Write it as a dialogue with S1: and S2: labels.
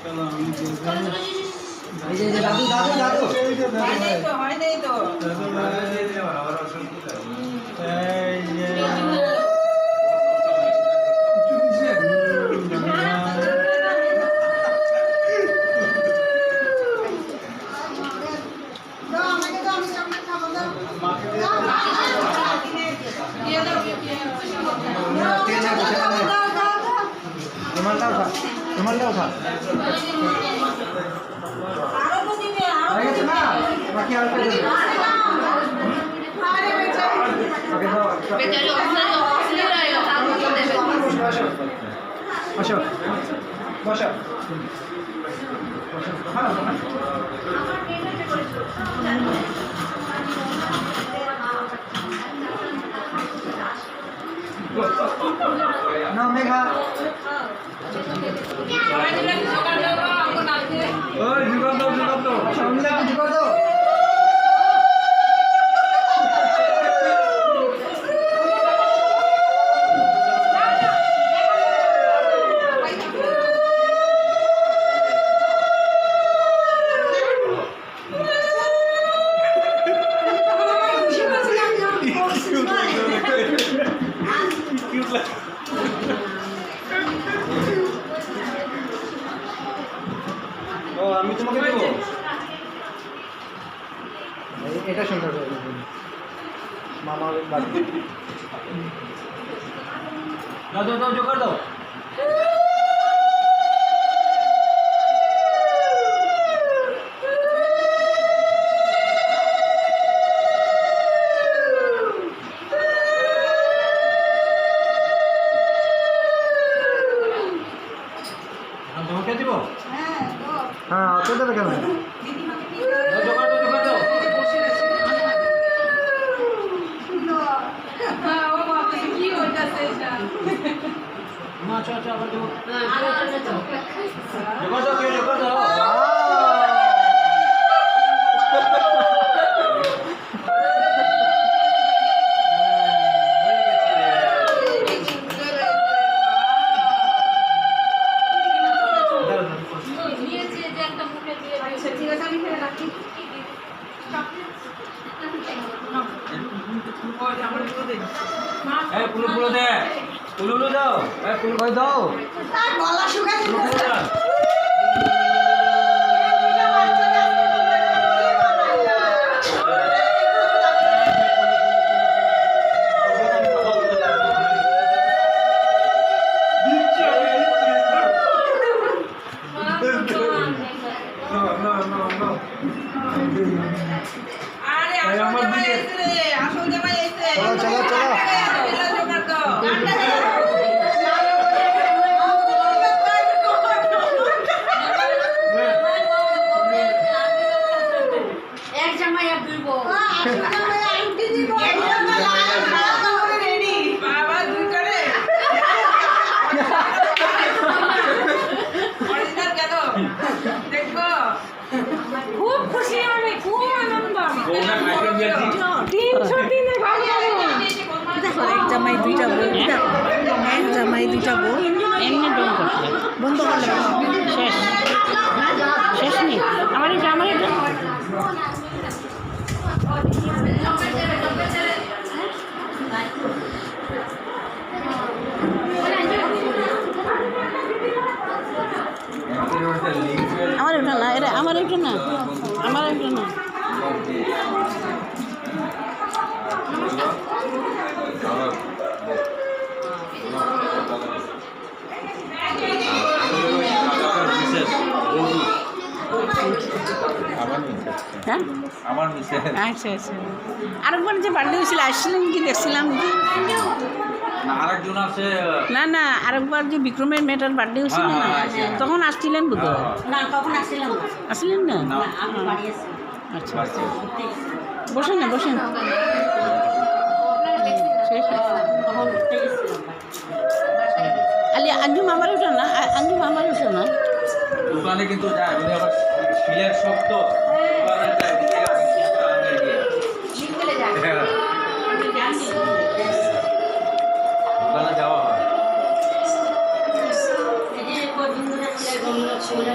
S1: দাদু দাদু দাদু
S2: হয় নাই তো
S1: রুমালটা উঠা হয়ে গেছে না বাকি আর একটা দেবে ওকে দাও বসো বসো না মেঘা ওই জুগার দাও সামনে একটু জুগার দাও আমি তোমাকে দেব এটা সুন্দর মামার বাড়ি দাও দাও দাও জোগাড় দাও তোমাকে দিব হ্যাঁ অত দেবে কেন পুলো দে পুলো দাও পুলো দাও গলা শুকায় চলো চলো
S2: খুব খুশি আমি খুব আনন্দ
S3: এক জামাই দুইটা বউ এক জামাই দুইটা বউ
S4: এমনি ডোন করছে
S3: বন্ধ করলে
S4: শেষ শেষ নেই আমার এই জামাই
S3: আমার ওটা না এটা আমার ওটা না আমার ওটা না হ্যাঁ
S1: আমার মিসেস
S3: আচ্ছা আচ্ছা আরেকবার যে বার্থডে হয়েছিল আসছিলেন কি দেখছিলাম
S1: না আরেকজন আছে
S3: না না আরেকবার যে বিক্রমের মেয়েটার বার্থডে হয়েছিল না তখন আসছিলেন বোধ
S4: না তখন আসছিলাম না
S3: আসলেন না
S4: আমি বাড়ি আসছি
S3: আচ্ছা বসেন না বসেন আলি আঞ্জুম আমার ওঠো না আঞ্জুম আমার ওঠো না
S1: দোকানে কিন্তু যায় উনি আবার শিলের শক্ত দোকানে যায় দোকানে যাওয়া হয়
S4: ওরা